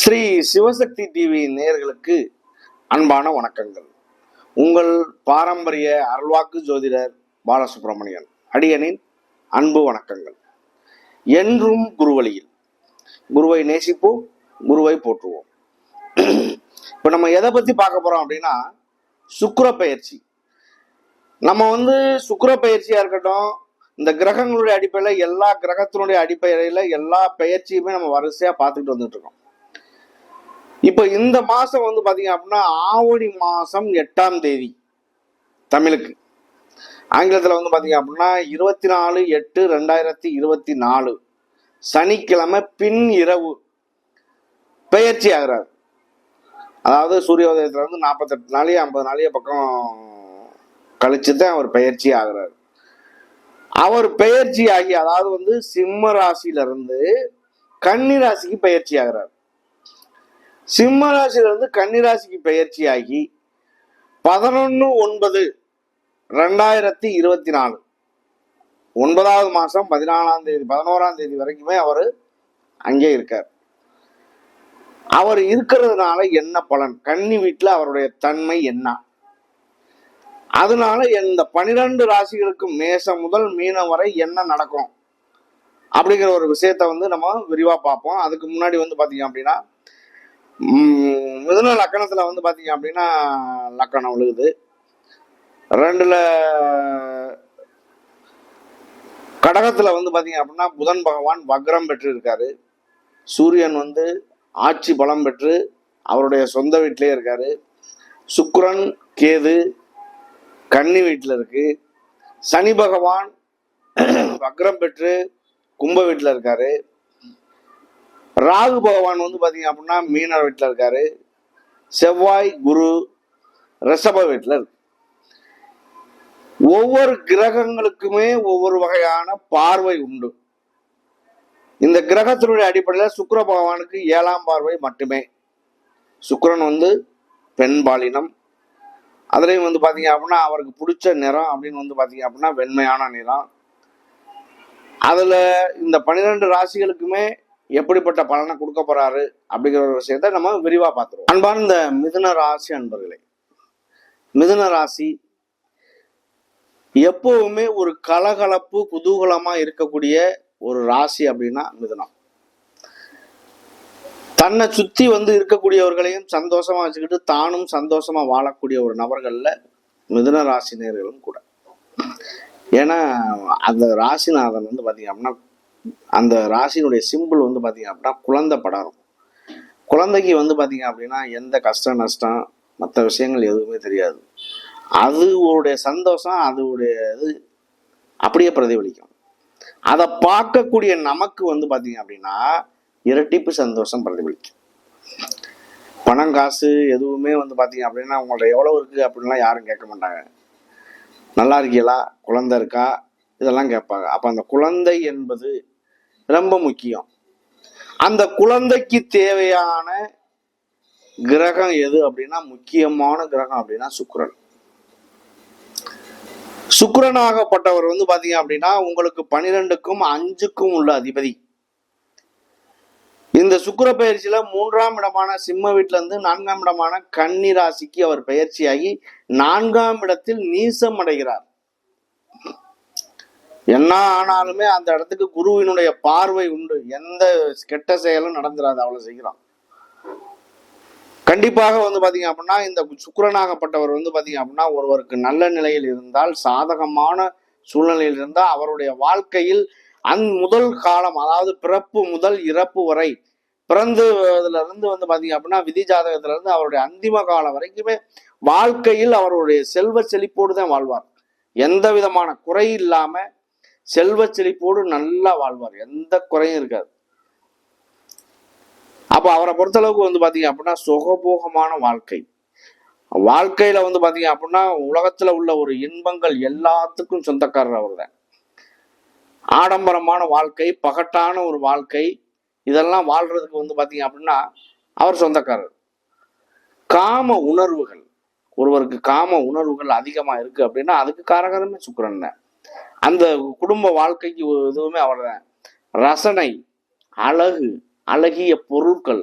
Sri Sivasakthi TV நேயர்களுக்கு அன்பான வணக்கங்கள். உங்கள் பாரம்பரிய அருள்வாக்கு ஜோதிடர் பாலசுப்ரமணியன் அடியனின் அன்பு வணக்கங்கள். என்றும் குருவழியில் குருவை நேசிப்போம், குருவை போற்றுவோம். இப்ப நம்ம எதை பத்தி பார்க்க போறோம் அப்படின்னா, சுக்கிர பெயர்ச்சி. நம்ம சுக்கிர பெயர்ச்சியா இருக்கட்டும், இந்த கிரகங்களுடைய அடிப்படையில எல்லா கிரகத்தினுடைய அடிப்படையில எல்லா பெயர்ச்சியுமே நம்ம வரிசையா பார்த்துக்கிட்டு வந்துட்டு இருக்கோம். இப்ப இந்த மாசம் பாத்தீங்க அப்படின்னா ஆவணி மாசம் 8ஆம் தேதி தமிழுக்கு, ஆங்கிலத்துல பாத்தீங்க அப்படின்னா 24/8/2024 சனிக்கிழமை பின் இரவு பெயர்ச்சி ஆகிறார். அதாவது சூரியோதயத்துல 48 நாளையோ 50 நாளையோ பக்கம் கழிச்சுதான் அவர் பெயர்ச்சி ஆகிறார். அவர் பெயர்ச்சி ஆகி அதாவது சிம்ம ராசியில இருந்து கன்னி ராசிக்கு பெயர்ச்சி ஆகிறார். சிம்ம ராசியிலிருந்து கன்னிராசிக்கு பெயர்ச்சி ஆகி 11/9/2024 9வது மாசம் 11ஆம் தேதி வரைக்குமே அவர் அங்கே இருக்கார். அவர் இருக்கிறதுனால என்ன பலன், கன்னி வீட்டுல அவருடைய தன்மை என்ன, அதனால இந்த 12 ராசிகளுக்கு மேசம் முதல் மீனம் வரை என்ன நடக்கும் அப்படிங்கிற ஒரு விஷயத்த நம்ம விரிவா பார்ப்போம். அதுக்கு முன்னாடி பாத்தீங்க அப்படின்னா, மிதுன லக்கணத்துல பாத்தீங்க அப்படின்னா லக்கணம் விழுகுது. 2ல கடகத்துல பாத்தீங்க அப்படின்னா புதன் பகவான் வக்ரம் பெற்று இருக்காரு. சூரியன் ஆட்சி பலம் பெற்று அவருடைய சொந்த வீட்டிலே இருக்காரு. சுக்கிரன் கேது கன்னி வீட்டுல இருக்கு. சனி பகவான் வக்ரம் பெற்று கும்ப வீட்டுல இருக்காரு. ராகு பகவான் பாத்தீங்க அப்படின்னா மீன வீட்டுல இருக்காரு. செவ்வாய் குரு ரிஷப வீட்டுல இருக்கு. ஒவ்வொரு கிரகங்களுக்குமே ஒவ்வொரு வகையான பார்வை உண்டு. இந்த கிரகத்தினுடைய அடிப்படையில சுக்கிர பகவானுக்கு 7ஆம் பார்வை மட்டுமே. சுக்கிரன் பெண் பாலினம். அதுலயும் பாத்தீங்க அப்படின்னா அவருக்கு பிடிச்ச நிறம் அப்படின்னு பாத்தீங்க அப்படின்னா வெண்மையான நிறம். அதுல இந்த 12 ராசிகளுக்குமே எப்படிப்பட்ட பலனை கொடுக்க போறாரு அப்படிங்கிற ஒரு விஷயத்த நம்ம விரிவா பார்த்துருவோம். அன்பான இந்த மிதுன ராசி அன்பர்களே, மிதுன ராசி எப்பவுமே ஒரு கலகலப்பு குதூகலமா இருக்கக்கூடிய ஒரு ராசி அப்படின்னா மிதுனம். தன்னை சுத்தி இருக்கக்கூடியவர்களையும் சந்தோஷமா வச்சுக்கிட்டு தானும் சந்தோஷமா வாழக்கூடிய ஒரு நபர்கள்ல மிதுன ராசினியர்களும் கூட. ஏன்னா அந்த ராசிநாதன் பாத்தீங்க அப்படின்னா அந்த ராசியினுடைய சிம்பிள் பாத்தீங்க அப்படின்னா குழந்தை படம் இருக்கும். குழந்தைக்கு பாத்தீங்க அப்படின்னா எந்த கஷ்ட நஷ்டம் மற்ற விஷயங்கள் எதுவுமே தெரியாது. அதுடைய சந்தோஷம் அதுடைய இது அப்படியே பிரதிபலிக்கும். அதை பார்க்கக்கூடிய நமக்கு பாத்தீங்க அப்படின்னா இரட்டிப்பு சந்தோஷம் பிரதிபலிக்கும். பணம் காசு எதுவுமே பாத்தீங்க அப்படின்னா உங்கள்ட்ட எவ்வளவு இருக்கு அப்படின்லாம் யாரும் கேட்க மாட்டாங்க. நல்லா இருக்கீங்களா, குழந்தை இருக்கா, இதெல்லாம் கேட்பாங்க. அப்ப அந்த குழந்தை என்பது ரொம்ப முக்கியம். அந்த குழந்தைக்கு தேவையான கிரகம் எது அப்படின்னா, முக்கியமான கிரகம் அப்படின்னா சுக்கிரன். சுக்கிரனாகப்பட்டவர் பாத்தீங்க அப்படின்னா உங்களுக்கு 12க்கும் 5க்கும் உள்ள அதிபதி. இந்த சுக்கிர பயிற்சியில 3ஆம் இடமான சிம்ம வீட்டுல இருந்து 4ஆம் இடமான கன்னி ராசிக்கு அவர் பயிற்சியாகி 4ஆம் இடத்தில் நீசம் அடைகிறார். என்ன ஆனாலுமே அந்த இடத்துக்கு குருவினுடைய பார்வை உண்டு. எந்த கெட்ட செயலும் நடந்துடாது அவ்வளவு செய்கிறான். கண்டிப்பாக பாத்தீங்க அப்படின்னா இந்த சுக்கிரனாகப்பட்டவர் பாத்தீங்க அப்படின்னா ஒருவருக்கு நல்ல நிலையில் இருந்தால், சாதகமான சூழ்நிலையில் இருந்தால், அவருடைய வாழ்க்கையில் முதல் காலம், அதாவது பிறப்பு முதல் இறப்பு வரை, பிறந்ததுல இருந்து பாத்தீங்க அப்படின்னா விதி ஜாதகத்துல இருந்து அவருடைய அந்திம காலம் வரைக்குமே வாழ்க்கையில் அவருடைய செல்வ செழிப்போடு தான் வாழ்வார். எந்த விதமான குறை இல்லாம செல்வ செழிப்போடு நல்லா வாழ்வார். எந்த குறையும் இருக்காது. அப்ப அவரை பொறுத்தளவுக்கு பாத்தீங்க அப்படின்னா சுகபோகமான வாழ்க்கை. வாழ்க்கையில பாத்தீங்க அப்படின்னா உலகத்துல உள்ள ஒரு இன்பங்கள் எல்லாத்துக்கும் சொந்தக்காரர் அவர் தான். ஆடம்பரமான வாழ்க்கை, பகட்டான ஒரு வாழ்க்கை, இதெல்லாம் வாழ்றதுக்கு பாத்தீங்க அப்படின்னா அவர் சொந்தக்காரர். காம உணர்வுகள், ஒருவருக்கு காம உணர்வுகள் அதிகமா இருக்கு அப்படின்னா அதுக்கு காரகரமே சுக்கிரன் தான். அந்த குடும்ப வாழ்க்கைக்கு எதுவுமே அவர் தான். ரசனை, அழகு, அழகிய பொருட்கள்,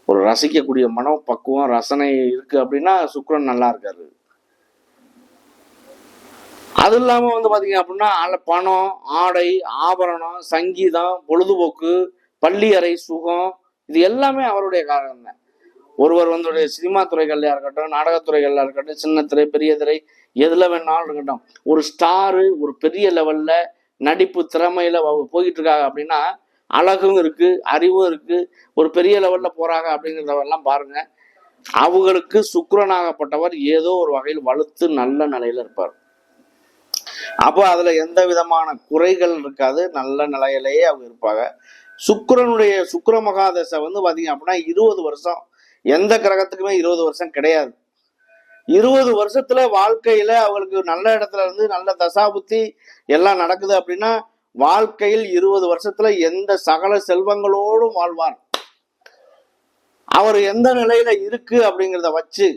ஒரு ரசிக்கக்கூடிய மனோபக்குவம் ரசனை இருக்கு அப்படின்னா சுக்கிரன் நல்லா இருக்காரு. அது இல்லாம வந்து பாத்தீங்க அப்படின்னா பணம், ஆடை, ஆபரணம், சங்கீதம், பொழுதுபோக்கு, பள்ளி அறை சுகம், இது எல்லாமே அவருடைய காரணம் தான். ஒருவர் வந்து சினிமா துறைகள்ல இருக்கட்டும், நாடகத்துறைகள்ல இருக்கட்டும், சின்ன திரை பெரிய திரை எதுல வேணாலும் இருக்கட்டும், ஒரு ஸ்டாரு ஒரு பெரிய லெவல்ல நடிப்பு திறமையில போயிட்டு இருக்காங்க அப்படின்னா அழகும் இருக்கு, அறிவும் இருக்கு, ஒரு பெரிய லெவல்ல போறாங்க அப்படிங்கிறதெல்லாம் பாருங்க. அவங்களுக்கு சுக்கிரனாகப்பட்டவர் ஏதோ ஒரு வகையில் வலுத்து நல்ல நிலையில இருப்பார். அப்போ அதுல எந்த விதமான குறைகள் இருக்காது, நல்ல நிலையிலேயே அவங்க இருப்பாங்க. சுக்கிர மகாதசை வந்து பாத்தீங்க அப்படின்னா 20 வருஷம். எந்த கிரகத்துக்குமே 20 வருஷம் கிடையாது. 20 வருஷத்துல வாழ்க்கையில அவங்களுக்கு நல்ல இடத்துல இருந்து நல்ல தசாபுத்தி எல்லாம் நடக்குது அப்படின்னா வாழ்க்கையில் 20 வருஷத்துல எந்த சகல செல்வங்களோடும் வாழ்வார். அவர் எந்த நிலையில இருக்கு அப்படிங்கிறத வச்சு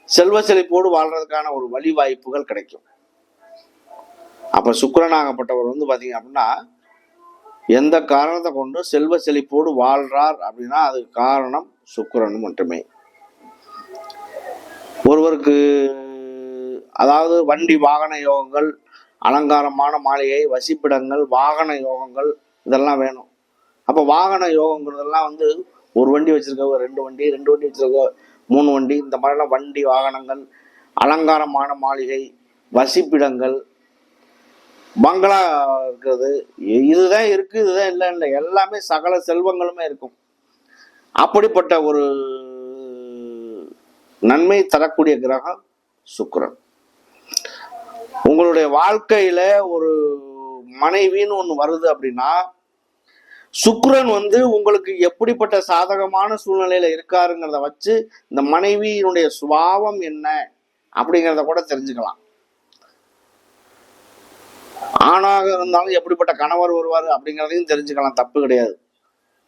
செல்வ செழிப்போடு வாழ்றதுக்கான ஒரு வழி வாய்ப்புகள் கிடைக்கும். அப்ப சுக்கிரனாகப்பட்டவர் வந்து பாத்தீங்க அப்படின்னா எந்த காரணத்தை கொண்டு செல்வ செழிப்போடு வாழ்றார் அப்படின்னா அதுக்கு காரணம் சுக்கிரன் மட்டுமே. ஒருவருக்கு அதாவது வண்டி வாகன யோகங்கள், அலங்காரமான மாளிகை, வசிப்பிடங்கள், வாகன யோகங்கள் இதெல்லாம் வேணும். அப்ப வாகன யோகங்கிறதெல்லாம் வந்து ஒரு வண்டி வச்சிருக்க, 2 வண்டி வச்சிருக்க, 3 வண்டி, இந்த மாதிரிலாம் வண்டி வாகனங்கள், அலங்காரமான மாளிகை, வசிப்பிடங்கள், பங்களா இருக்கிறது, இதுதான் இருக்கு, இதுதான் இல்லை எல்லாமே சகல செல்வங்களுமே இருக்கும். அப்படிப்பட்ட ஒரு நன்மை தரக்கூடிய கிரகம் சுக்கிரன். உங்களுடைய வாழ்க்கையில ஒரு மனைவின்னு ஒண்ணு வருது அப்படின்னா சுக்கிரன் வந்து உங்களுக்கு எப்படிப்பட்ட சாதகமான சூழ்நிலையில இருக்காருங்கிறத வச்சு இந்த மனைவியினுடைய சுபாவம் என்ன அப்படிங்கிறத கூட தெரிஞ்சுக்கலாம். ஆணாக இருந்தாலும் எப்படிப்பட்ட கணவர் வருவார் அப்படிங்கிறதையும் தெரிஞ்சுக்கலாம், தப்பு கிடையாது.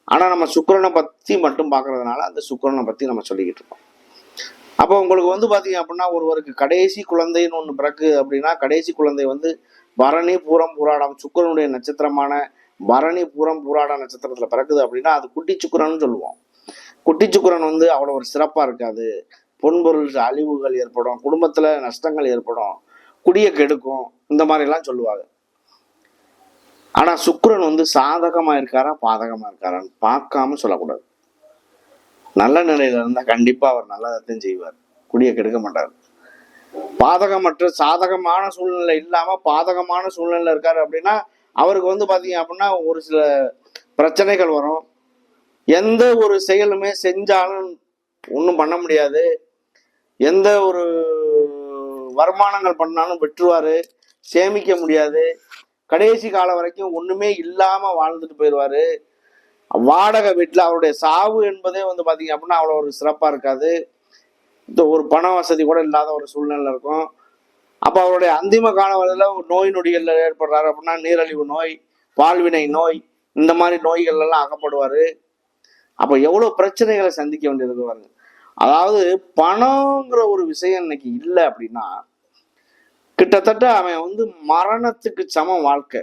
ஆனா நம்ம சுக்கிரனை பத்தி மட்டும் பாக்குறதுனால அந்த சுக்கிரனை பத்தி நம்ம சொல்லிக்கிட்டு இருக்கோம். அப்போ உங்களுக்கு வந்து பாத்தீங்க அப்படின்னா ஒருவருக்கு கடைசி குழந்தைன்னு ஒண்ணு பிறகு அப்படின்னா கடைசி குழந்தை வந்து பரணி பூரம் பூராடம் சுக்கிரனுடைய நட்சத்திரமான பரணி பூரம் பூராட நட்சத்திரத்துல பிறக்குது அப்படின்னா அது குட்டி சுக்கிரன்னு சொல்லுவோம். குட்டி சுக்கிரன் வந்து அவ்வளவு ஒரு சிறப்பா இருக்காது. பொன்பொருள் அழிவுகள் ஏற்படும், குடும்பத்துல நஷ்டங்கள் ஏற்படும், குடிய கெடுக்கும், இந்த மாதிரி எல்லாம் சொல்லுவாங்க. ஆனா சுக்கிரன் வந்து சாதகமா இருக்காரா பாதகமா இருக்காரான்னு பார்க்காம சொல்லக்கூடாது. நல்ல நிலையில இருந்தா கண்டிப்பா அவர் நல்லதையும் செய்வார், குடிய கெடுக்க மாட்டார். பாதகமற்ற சாதகமான சூழ்நிலை இல்லாம பாதகமான சூழ்நிலை இருக்காரு அப்படின்னா அவருக்கு வந்து பாத்தீங்க அப்படின்னா ஒரு சில பிரச்சனைகள் வரும். எந்த ஒரு செயலுமே செஞ்சாலும் ஒன்றும் பண்ண முடியாது. எந்த ஒரு வருமானங்கள் பண்ணாலும் வெற்றுவாரு, சேமிக்க முடியாது. கடைசி காலம் வரைக்கும் ஒண்ணுமே இல்லாம வாழ்ந்துட்டு போயிடுவாரு. வாடகை வீட்டுல அவருடைய சாவு என்பதே வந்து பாத்தீங்க அப்படின்னா அவ்வளவு ஒரு சிறப்பா இருக்காது. ஒரு பண வசதி கூட இல்லாத ஒரு சூழ்நிலை இருக்கும். அப்ப அவருடைய அந்திம காலவரையில நோய் நொடிகள்ல ஏற்படுறாரு அப்படின்னா நீரழிவு நோய், பால்வினை நோய், இந்த மாதிரி நோய்கள் எல்லாம் அகப்படுவாரு. அப்ப எவ்வளவு பிரச்சனைகளை சந்திக்க வேண்டியது பாருங்க. அதாவது பணம்ங்கிற ஒரு விஷயம் இன்னைக்கு இல்லை அப்படின்னா கிட்டத்தட்ட அவன் வந்து மரணத்துக்கு சமம் வாழ்க்கை.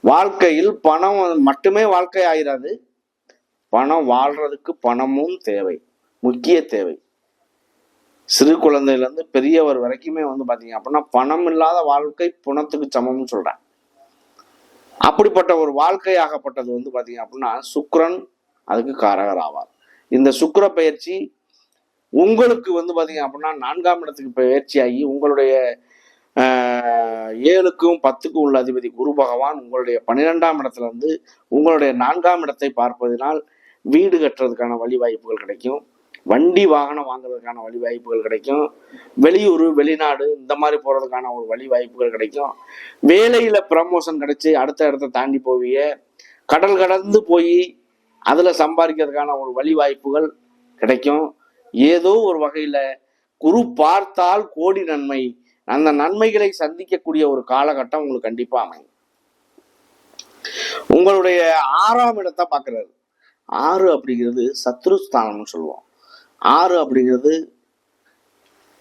வாழ்க்கையில் பணம் மட்டுமே வாழ்க்கை ஆயிராது. பணம் வாழ்றதுக்கு பணமும் தேவை, முக்கிய தேவை. சிறு குழந்தையில இருந்து பெரியவர் வரைக்குமே வந்து பாத்தீங்க அப்படின்னா பணம் இல்லாத வாழ்க்கை பணத்துக்கு சமம்னு சொல்றேன். அப்படிப்பட்ட ஒரு வாழ்க்கையாகப்பட்டது வந்து பாத்தீங்க அப்படின்னா சுக்கிரன் அதுக்கு காரகர் ஆவார். இந்த சுக்கிர பயிற்சி உங்களுக்கு வந்து பாத்தீங்க அப்படின்னா 4ஆம் இடத்துக்கு பயிற்சியாகி உங்களுடைய 7க்கும் 10க்கும் உள்ள அதிபதி குரு பகவான் உங்களுடைய 12ஆம் இடத்துல இருந்து உங்களுடைய 4ஆம் இடத்தை பார்ப்பதனால் வீடு கட்டுறதுக்கான வழி வாய்ப்புகள் கிடைக்கும், வண்டி வாகனம் வாங்குறதுக்கான வழி வாய்ப்புகள் கிடைக்கும், வெளியூர் வெளிநாடு இந்த மாதிரி போறதுக்கான ஒரு வழி வாய்ப்புகள் கிடைக்கும், வேலையில ப்ரமோஷன் கிடைச்சி அடுத்த இடத்த தாண்டி போவிய, கடல் கடந்து போய் அதுல சம்பாதிக்கிறதுக்கான ஒரு வழி வாய்ப்புகள் கிடைக்கும். ஏதோ ஒரு வகையில குரு பார்த்தால் கோடி நன்மை, அந்த நன்மைகளை சந்திக்கக்கூடிய ஒரு காலகட்டம் உங்களுக்கு கண்டிப்பா அமையும். உங்களுடைய 6ஆம் இடத்தை பார்க்கிறாரு. 6 அப்படிங்கிறது சத்ருஸ்தானம்னு சொல்லுவோம். 6 அப்படிங்கிறது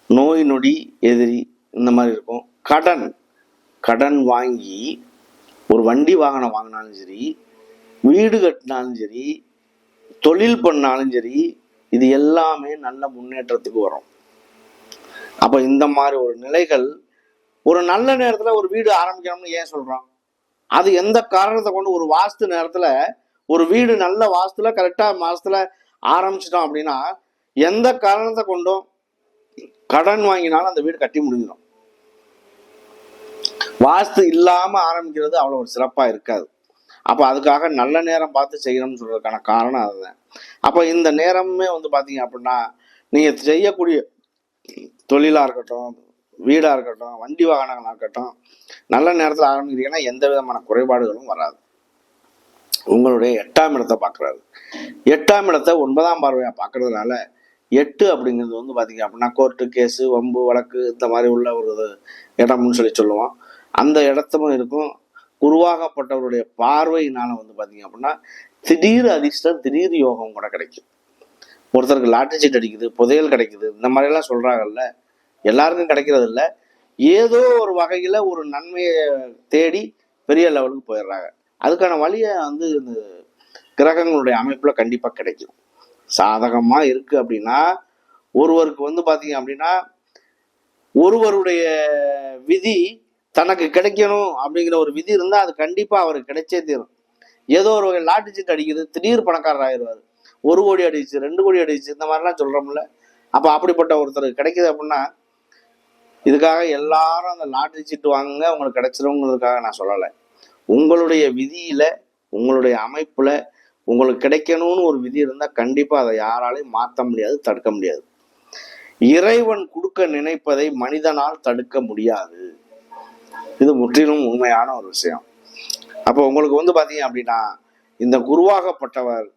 நோய் நொடி எதிரி இந்த மாதிரி இருக்கும். கடன் வாங்கி ஒரு வண்டி வாகனம் வாங்கினாலும் சரி, வீடு கட்டினாலும் சரி, தொழில் பண்ணாலும் சரி, இது எல்லாமே நல்ல முன்னேற்றத்துக்கு வரும். அப்ப இந்த மாதிரி ஒரு நிலைகள் ஒரு நல்ல நேரத்துல ஒரு வீடு ஆரம்பிக்கணும்னு ஏன் சொல்றோம்? அது எந்த காரணத்தை கொண்டு ஒரு வாஸ்து நேரத்துல ஒரு வீடு நல்ல வாஸ்துல கரெக்டா மாசத்துல ஆரம்பிச்சிட்டோம் அப்படின்னா எந்த காரணத்தை கொண்டும் கடன் வாங்கினாலும் அந்த வீடு கட்டி முடிஞ்சிடும். வாஸ்து இல்லாம ஆரம்பிக்கிறது அவ்வளவு ஒரு சிறப்பா இருக்காது. அப்ப அதுக்காக நல்ல நேரம் பார்த்து செய்யணும்னு சொல்றதுக்கான காரணம் அதுதான். அப்ப இந்த நேரமே பாத்தீங்க அப்படின்னா நீங்க செய்யக்கூடிய தொழிலா இருக்கட்டும், வீடா இருக்கட்டும், வண்டி வாகனங்களா இருக்கட்டும், நல்ல நேரத்தில் ஆரம்பிக்கிறீங்கன்னா எந்த விதமான குறைபாடுகளும் வராது. உங்களுடைய 8ஆம் இடத்தை பார்க்கறாரு. 8ஆம் இடத்தை 9ஆம் பார்வையா பார்க்கறதுனால 8 அப்படிங்கிறது பாத்தீங்க அப்படின்னா கோர்ட்டு கேஸு வம்பு வழக்கு இந்த மாதிரி உள்ள ஒரு இடம்னு சொல்லுவோம். அந்த இடத்தும் இருக்கும். குருவாகப்பட்டவருடைய பார்வையினால பாத்தீங்க அப்படின்னா திடீர் அதிர்ஷ்டம், திடீர் யோகம் கூட கிடைக்கும். ஒருத்தருக்கு லாட்டரி சீட் அடிக்குது, புதையல் கிடைக்குது, இந்த மாதிரி எல்லாம் சொல்றாங்கல்ல, எல்லாருக்கும் கிடைக்கிறது இல்லை. ஏதோ ஒரு வகையில ஒரு நன்மையை தேடி பெரிய லெவலுக்கு போயிடுறாங்க. அதுக்கான வழியை இந்த கிரகங்களுடைய அமைப்புல கண்டிப்பா கிடைக்கும். சாதகமா இருக்கு அப்படின்னா ஒருவருக்கு பாத்தீங்க அப்படின்னா ஒருவருடைய விதி தனக்கு கிடைக்கணும் அப்படிங்கிற ஒரு விதி இருந்தா அது கண்டிப்பா அவருக்கு கிடைச்சே தீரும். ஏதோ ஒரு வகை லாட்டரி சீட் அடிக்குது, திடீர் பணக்காரர் ஆயிடுவாரு. 1 கோடி அடிச்சு, 2 கோடி அடிச்சு, இந்த மாதிரிலாம் சொல்றோம்ல. அப்ப அப்படிப்பட்ட ஒருத்தருக்கு கிடைக்குது அப்படின்னா இதுக்காக எல்லாரும் அந்த லாட்டரி சீட்டு வாங்குங்க உங்களுக்கு கிடைச்சிருங்கிறதுக்காக நான் சொல்லலை. உங்களுடைய விதியில, உங்களுடைய அமைப்புல உங்களுக்கு கிடைக்கணும்னு ஒரு விதி இருந்தா கண்டிப்பா அதை யாராலையும் மாற்ற முடியாது, தடுக்க முடியாது. இறைவன் கொடுக்க நினைப்பதை மனிதனால் தடுக்க முடியாது. இது முற்றிலும் உண்மையான ஒரு விஷயம். அப்போ உங்களுக்கு பாத்தீங்க அப்படின்னா இந்த குருவாகப்பட்டவர்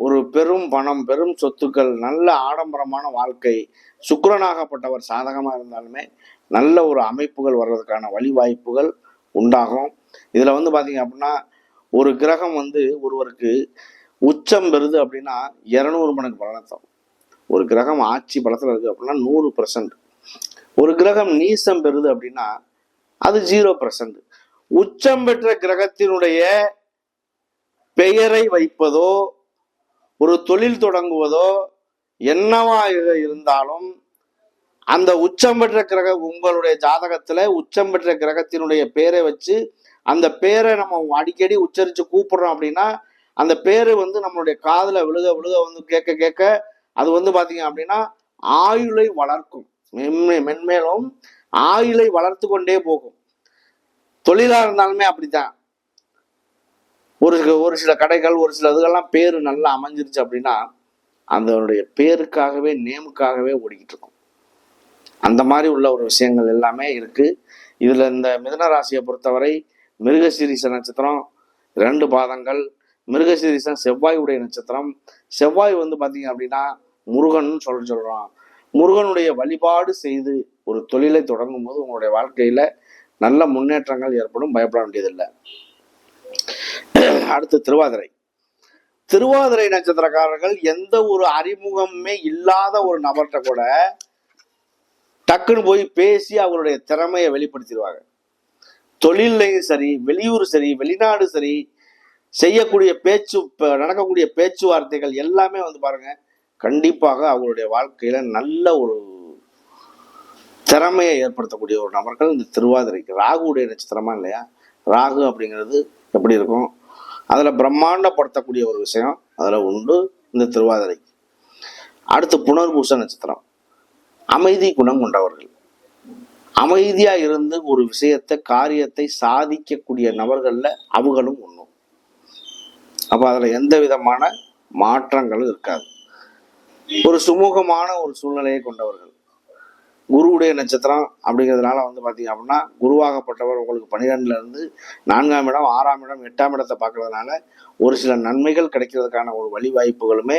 ஒரு பெரும் பணம், பெரும் சொத்துக்கள், நல்ல ஆடம்பரமான வாழ்க்கை, சுக்கிரனாகப்பட்டவர் சாதகமா இருந்தாலுமே நல்ல ஒரு அமைப்புகள் வர்றதுக்கான வழி வாய்ப்புகள் உண்டாகும். இதுல பாத்தீங்க அப்படின்னா ஒரு கிரகம் ஒருவருக்கு உச்சம் பெறுது அப்படின்னா 200 மடங்கு பலனத்தம். ஒரு கிரகம் ஆட்சி பலத்துல இருக்கு அப்படின்னா 100%. ஒரு கிரகம் நீசம் பெறுது அப்படின்னா அது 0%. உச்சம் பெற்ற கிரகத்தினுடைய பெயரை வைப்பதோ ஒரு தொழில் தொடங்குவதோ என்னவா இருந்தாலும் அந்த உச்சம் பெற்ற கிரகம் உங்களுடைய ஜாதகத்துல உச்சம் பெற்ற கிரகத்தினுடைய பேரை வச்சு அந்த பேரை நம்ம அடிக்கடி உச்சரிச்சு கூப்பிடுறோம் அப்படின்னா அந்த பேரு நம்மளுடைய காதுல விழுக விழுக கேட்க கேட்க அது பாத்தீங்க அப்படின்னா ஆயுளை வளர்க்கும். மென்மேலும் ஆயுளை வளர்த்து கொண்டே போகும். தொழிலா இருந்தாலுமே அப்படித்தான். ஒரு சில கடைகள், ஒரு சில இதுகள்லாம் பேரு நல்லா அமைஞ்சிருச்சு அப்படின்னா அதனுடைய பேருக்காகவே, நேமுக்காகவே ஓடிக்கிட்டு இருக்கும். அந்த மாதிரி உள்ள ஒரு விஷயங்கள் எல்லாமே இருக்கு. இதுல இந்த மிதுன ராசியை பொறுத்தவரை மிருகசீரிஷ நட்சத்திரம் 2 பாதங்கள். மிருகசீரிஷம் செவ்வாய் உடைய நட்சத்திரம். செவ்வாய் பாத்தீங்க அப்படின்னா முருகன் சொல்றோம். முருகனுடைய வழிபாடு செய்து ஒரு தொழிலை தொடங்கும் போது உங்களுடைய வாழ்க்கையில நல்ல முன்னேற்றங்கள் ஏற்படும், பயப்பட வேண்டியதில்லை. அடுத்து திருவாதிரை. திருவாதிரை நட்சத்திரக்காரர்கள் எந்த ஒரு அறிமுகமே இல்லாத ஒரு நபர்கிட்ட கூட டக்குன்னு போய் பேசி அவருடைய திறமையை வெளிப்படுத்திடுவாங்க. தொழிலையும் சரி, வெளியூர் சரி, வெளிநாடு சரி, செய்யக்கூடிய நடக்கக்கூடிய பேச்சுவார்த்தைகள் எல்லாமே பாருங்க கண்டிப்பாக அவங்களுடைய வாழ்க்கையில நல்ல ஒரு திறமையை ஏற்படுத்தக்கூடிய ஒரு நபர்கள் இந்த திருவாதிரைக்கு. ராகுடைய நட்சத்திரமா இல்லையா? ராகு அப்படிங்கிறது எப்படி இருக்கும்? அதுல பிரம்மாண்டப்படுத்தக்கூடிய ஒரு விஷயம் அதுல உண்டு இந்த திருவாதிரை. அடுத்து புனர்பூச நட்சத்திரம். அமைதி குணம் கொண்டவர்கள். அமைதியா இருந்து ஒரு விஷயத்தை, காரியத்தை சாதிக்கக்கூடிய நபர்கள்ல அவங்களும் ஒண்ணும். அப்ப அதுல எந்த விதமான மாற்றங்களும் இருக்காது. ஒரு சுமூகமான ஒரு சூழ்நிலையை கொண்டவர்கள். குருவுடைய நட்சத்திரம் அப்படிங்கிறதுனால பாத்தீங்க அப்படின்னா குருவாகப்பட்டவர் உங்களுக்கு 12ல இருந்து 4ஆம் இடம், 6ஆம் இடம், 8ஆம் இடத்தை பார்க்கறதுனால ஒரு சில நன்மைகள் கிடைக்கிறதுக்கான ஒரு வழி வாய்ப்புகளுமே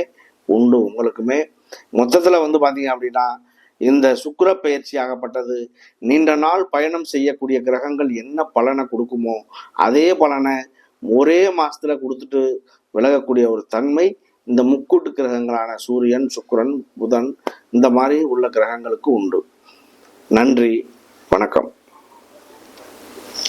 உண்டு உங்களுக்குமே. மொத்தத்துல பாத்தீங்க அப்படின்னா இந்த சுக்கிர பயிற்சி ஆகப்பட்டது நீண்ட நாள் பயணம் செய்யக்கூடிய கிரகங்கள் என்ன பலனை கொடுக்குமோ அதே பலனை ஒரே மாசத்துல கொடுத்துட்டு விலகக்கூடிய ஒரு தன்மை இந்த முக்கூட்டு கிரகங்களான சூரியன், சுக்கிரன், புதன் இந்த மாதிரி உள்ள கிரகங்களுக்கு உண்டு. நன்றி, வணக்கம்.